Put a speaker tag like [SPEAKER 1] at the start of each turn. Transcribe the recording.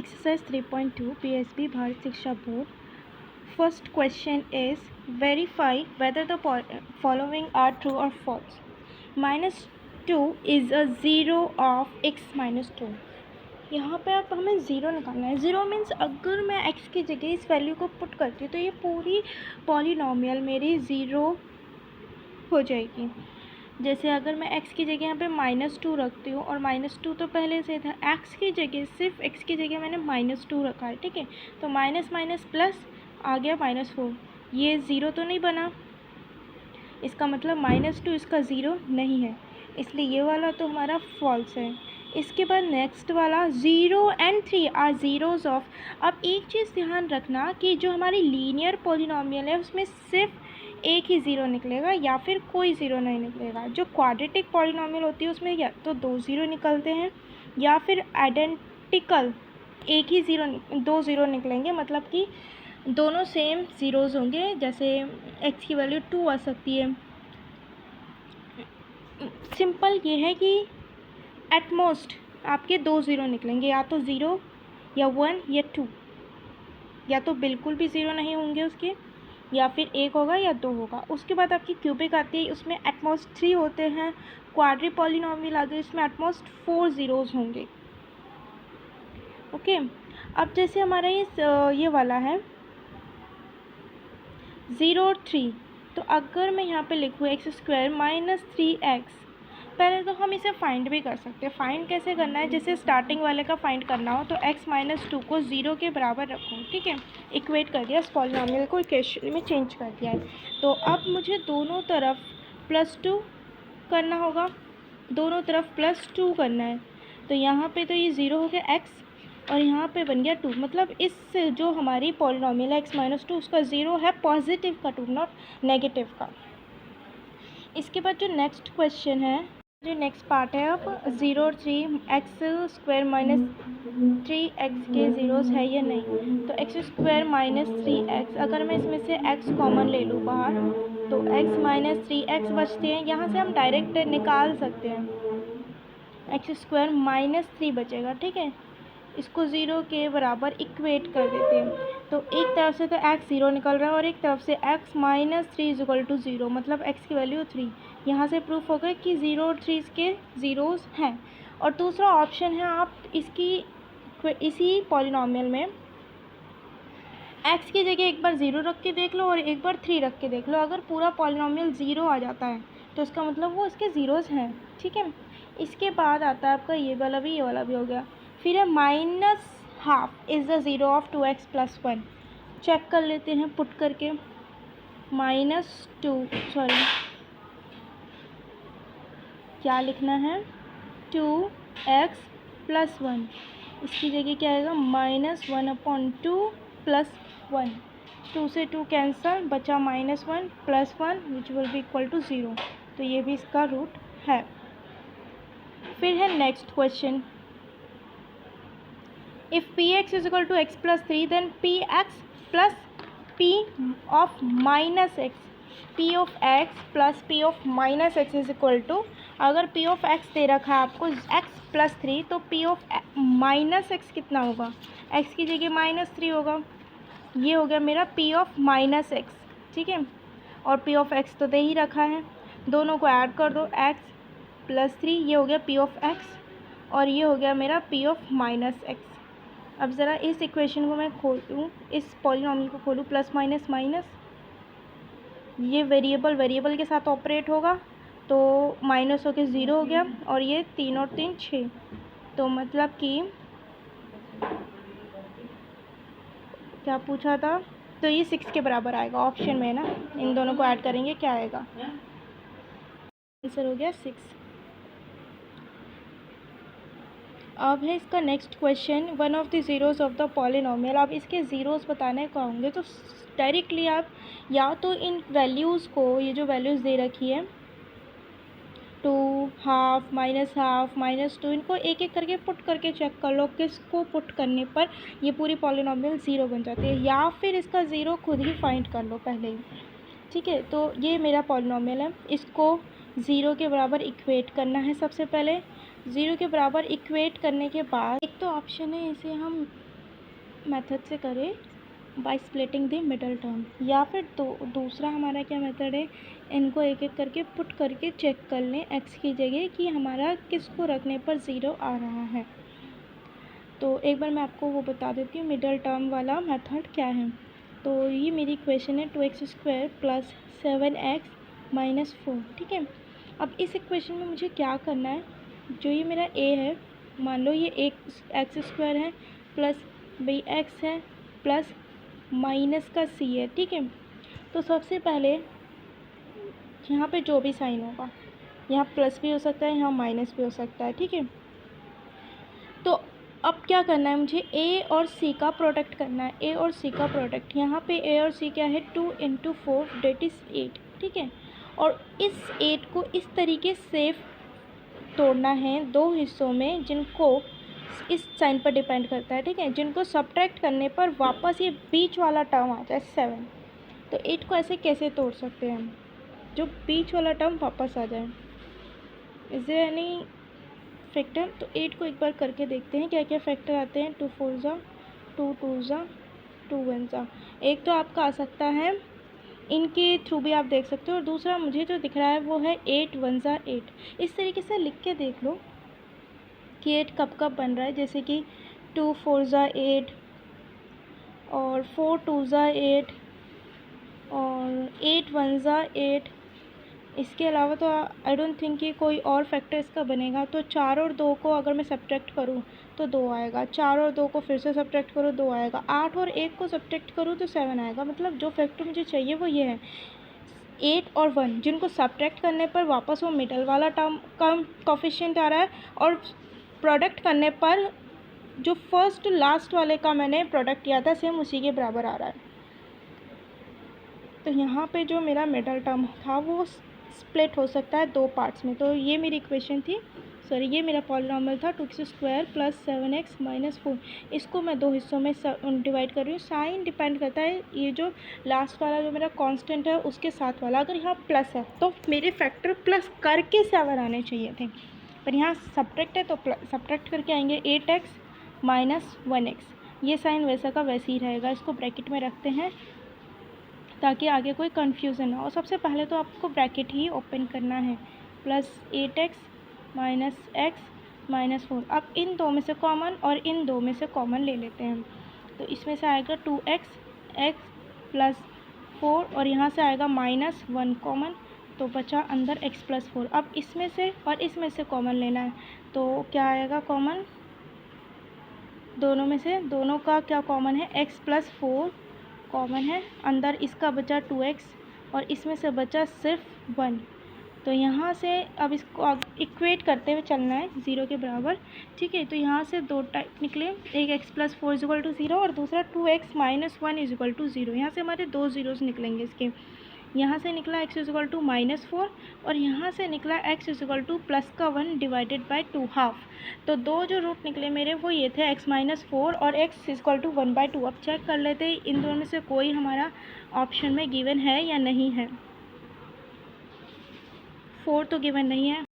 [SPEAKER 1] Exercise 3.2 PSB Bharat Shiksha Board. First question is verify whether the following are true or false. -2 is a zero of x minus 2. यहाँ पे अब हमें zero निकालना है. Zero means अगर मैं x की जगह इस वैल्यू को पुट करती हूँ तो ये पूरी पॉलिनॉमियल मेरी ज़ीरो हो जाएगी. जैसे अगर मैं x की जगह यहाँ पे -2 रखती हूँ और -2 तो पहले से था, x की जगह सिर्फ x की जगह मैंने -2 रखा है. ठीक है, तो माइनस माइनस प्लस आ गया -4. ये ज़ीरो तो नहीं बना, इसका मतलब -2 इसका ज़ीरो नहीं है, इसलिए ये वाला तो हमारा फॉल्स है. इसके बाद नेक्स्ट वाला 0 and 3 आर ज़ीरोज़ ऑफ. अब एक चीज़ ध्यान रखना कि जो हमारी लीनियर पॉलिनॉमियल है उसमें सिर्फ एक ही ज़ीरो निकलेगा या फिर कोई ज़ीरो नहीं निकलेगा. जो क्वाड्रेटिक पॉलिनॉमियल होती है उसमें या तो 2 ज़ीरो निकलते हैं या फिर आइडेंटिकल एक ही दो ज़ीरो निकलेंगे, मतलब कि दोनों सेम ज़ीरोज़ होंगे. जैसे x की वैल्यू 2 आ सकती है. सिंपल ये है कि एट मोस्ट आपके 2 ज़ीरो निकलेंगे, या तो 0 या 1 या 2, या तो बिल्कुल भी ज़ीरो नहीं होंगे उसके, या फिर 1 होगा या 2 होगा. उसके बाद आपकी क्यूबिक आती है, उसमें एटमोस्ट 3 होते हैं. क्वाड्री पॉलिनॉमियल आ गई, उसमें एटमोस्ट 4 ज़ीरोज़ होंगे. ओके, अब जैसे हमारा ये वाला है 0 और 3, तो अगर मैं यहाँ पे लिखूँ x² - 3x, पहले तो हम इसे फाइंड भी कर सकते हैं. फाइंड कैसे करना है, जैसे स्टार्टिंग वाले का फाइंड करना हो तो x - 2 को 0 के बराबर रखो. ठीक है, इक्वेट कर दिया, इस पॉलिनॉमियल को इक्वेशन में चेंज कर दिया है. तो अब मुझे दोनों तरफ +2 करना होगा, दोनों तरफ +2 करना है. तो यहाँ पे तो ये 0 हो गया x और यहाँ पे बन गया 2. मतलब इस जो हमारी पॉलिनॉमियल है x - 2 उसका 0 है पॉजिटिव का 2, नॉट नेगेटिव का. इसके बाद जो नेक्स्ट क्वेश्चन है, जो नेक्स्ट पार्ट है, अब 0 और 3 x² - 3x के ज़ीरोज़ है या नहीं. तो x² - 3x, अगर मैं इसमें से x कॉमन ले लूँ बाहर तो x - 3x बचते हैं. यहाँ से हम डायरेक्ट निकाल सकते हैं, x² - 3 बचेगा. ठीक है, इसको 0 के बराबर इक्वेट कर देते हैं. तो एक तरफ से तो x 0 निकल रहा है और एक तरफ से x - 3 = 0, मतलब x की वैल्यू 3. यहाँ से प्रूफ हो गया कि 0 और 3 के ज़ीरोज़ हैं. और दूसरा ऑप्शन है, आप इसी पॉलिनॉमियल में x की जगह एक बार 0 रख के देख लो और एक बार 3 रख के देख लो. अगर पूरा पॉलिनॉमियल 0 आ जाता है तो इसका मतलब वो इसके ज़ीरोज़ हैं. ठीक है, इसके बाद आता है आपका ये वाला भी हो गया. फिर है -½ is the zero of 2x + 1. Check कर लेते हैं पुट करके. क्या लिखना है, 2x + 1. इसकी जगह क्या आएगा, -1/2 + 1. 2 से 2 कैंसल, बचा -1 + 1 which will be equal to 0. तो ये भी इसका रूट है. फिर है next question, if px is equal to x plus 3 then px plus p of minus x, p of x plus p of minus x is equal to, अगर p of x दे रखा है आपको x plus 3 तो p of minus x कितना होगा, x की जगह -3 होगा. ये हो गया मेरा p of minus x. ठीक है, और p of x तो दे ही रखा है, दोनों को ऐड कर दो, x plus 3, ये हो गया p of x और ये हो गया मेरा p of minus x. अब ज़रा इस इक्वेशन को मैं खोलूँ, इस पॉलिनॉमियल को खोलूँ, प्लस माइनस माइनस, ये वेरिएबल के साथ ऑपरेट होगा तो माइनस होके 0 हो गया और ये 3 और 3 6. तो मतलब कि क्या पूछा था, तो ये 6 के बराबर आएगा. ऑप्शन में है ना, इन दोनों को ऐड करेंगे क्या आएगा, आंसर हो गया 6. अब है इसका next question, one of the zeros of the polynomial. अब इसके ज़ीरोज़ बताने को होंगे तो डायरेक्टली आप या तो इन वैल्यूज़ को, ये जो वैल्यूज़ दे रखी है 2, ½ -2, इनको एक एक करके पुट करके चेक कर लो किसको पुट करने पर ये पूरी पॉलिनॉमियल 0 बन जाती है, या फिर इसका ज़ीरो खुद ही फाइंड कर लो पहले ही. ठीक है, तो ये मेरा पॉलिनॉमियल है, इसको 0 के बराबर इक्वेट करना है. सबसे पहले 0 के बराबर इक्वेट करने के बाद एक तो ऑप्शन है, इसे हम मेथड से करें by splitting the middle term, या फिर दूसरा हमारा क्या मेथड है, इनको एक एक करके पुट करके चेक कर लें x की जगह कि हमारा किसको रखने पर 0 आ रहा है। तो एक बार मैं आपको वो बता देती हूँ मिडल टर्म वाला मेथड क्या है। तो ये मेरी इक्वेशन है 2x² प्लस 7x - 4, ठीक है। अब इस इक्वेशन में मुझे क्या करना है, जो ये मेरा a है, मान लो ये एक x² है प्लस bx है प्लस माइनस का c है, ठीक है। तो सबसे पहले यहाँ पे जो भी साइन होगा, यहाँ प्लस भी हो सकता है, यहाँ माइनस भी हो सकता है, ठीक है। तो अब क्या करना है, मुझे a और c का प्रोडक्ट करना है। a और c का प्रोडक्ट, यहाँ पे a और c क्या है, 2 × 4 डेट इज़ 8, ठीक है। और इस 8 को इस तरीके से तोड़ना है दो हिस्सों में जिनको इस साइन पर डिपेंड करता है, ठीक है, जिनको सब्ट्रैक्ट करने पर वापस ये बीच वाला टर्म आ जाए 7। तो 8 को ऐसे कैसे तोड़ सकते हैं हम, जो बीच वाला टर्म वापस आ जाए। Is there any factor? तो 8 को एक बार करके देखते हैं क्या क्या फैक्टर आते हैं। 2 4 ज़ा 2 2 ज़ा 2 1 ज़ा। एक तो आपका आ सकता है, इनके थ्रू भी आप देख सकते हो, और दूसरा मुझे जो दिख रहा है वो है 8 1 ज़ा 8। इस तरीके से लिख के देख लो कि 8 कब कब बन रहा है, जैसे कि 2 4 ज़ा 8 और 4 2 ज़ा 8 और 8 1 ज़ा 8। इसके अलावा तो आई डोंट थिंक कि कोई और फैक्टर इसका बनेगा। तो 4 और 2 को अगर मैं सब्ट्रैक्ट करूँ तो 2 आएगा, 4 और 2 को फिर से सब्ट्रैक्ट करो 2 आएगा, 8 और 1 को सब्ट्रैक्ट करूँ तो 7 आएगा। मतलब जो फैक्टर मुझे चाहिए वो ये है 8 और 1, जिनको सब्ट्रैक्ट करने पर वापस वो मिडल वाला टर्म का कोफिशिएंट आ रहा है, और प्रोडक्ट करने पर जो फर्स्ट लास्ट वाले का मैंने प्रोडक्ट किया था सेम उसी के बराबर आ रहा है। तो यहाँ पे जो मेरा मिडल टर्म था वो स्प्लिट हो सकता है दो पार्ट्स में। तो ये मेरी इक्वेशन थी, सॉरी ये मेरा पॉलिनॉमियल था 2x² प्लस 7x माइनस 4। इसको मैं दो हिस्सों में डिवाइड कर रही हूँ। साइन डिपेंड करता है ये जो लास्ट वाला जो मेरा कांस्टेंट है उसके साथ वाला। अगर यहाँ प्लस है तो मेरे फैक्टर प्लस करके 7 आने चाहिए थे, पर यहाँ सब्ट्रैक्ट है तो सब्ट्रैक्ट करके आएंगे 8x माइनस 1x। ये साइन वैसा का वैसे ही रहेगा। इसको ब्रैकेट में रखते हैं ताकि आगे कोई कन्फ्यूज़न ना हो। सबसे पहले तो आपको ब्रैकेट ही ओपन करना है, plus 8x minus x minus 4। अब इन दो में से कॉमन और इन दो में से कॉमन ले लेते हैं। तो इसमें से आएगा 2x x प्लस 4 और यहाँ से आएगा माइनस 1 कॉमन, तो बचा अंदर x प्लस 4। अब इसमें से और इसमें से कॉमन लेना है, तो क्या आएगा कॉमन, दोनों में से दोनों का क्या कॉमन है, x प्लस 4 कॉमन है, अंदर इसका बचा 2x और इसमें से बचा सिर्फ 1। तो यहाँ से अब इसको इक्वेट करते हुए चलना है 0 के बराबर, ठीक है। तो यहाँ से दो टाइप निकले, एक x plus 4 is equal to 0 और दूसरा 2x minus 1 is equal to 0। यहाँ से हमारे दो ज़ीरोज़ निकलेंगे इसके। यहाँ से निकला x is equal to minus 4 और यहाँ से निकला x is equal to plus का 1 डिवाइडेड बाई 2 हाफ। तो दो जो रूट निकले मेरे वो ये थे x माइनस 4 और x इज इक्वल टू 1/2। अब चेक कर लेते हैं इन दोनों में से कोई हमारा ऑप्शन में गिवन है या नहीं है। 4 तो गिवन नहीं है।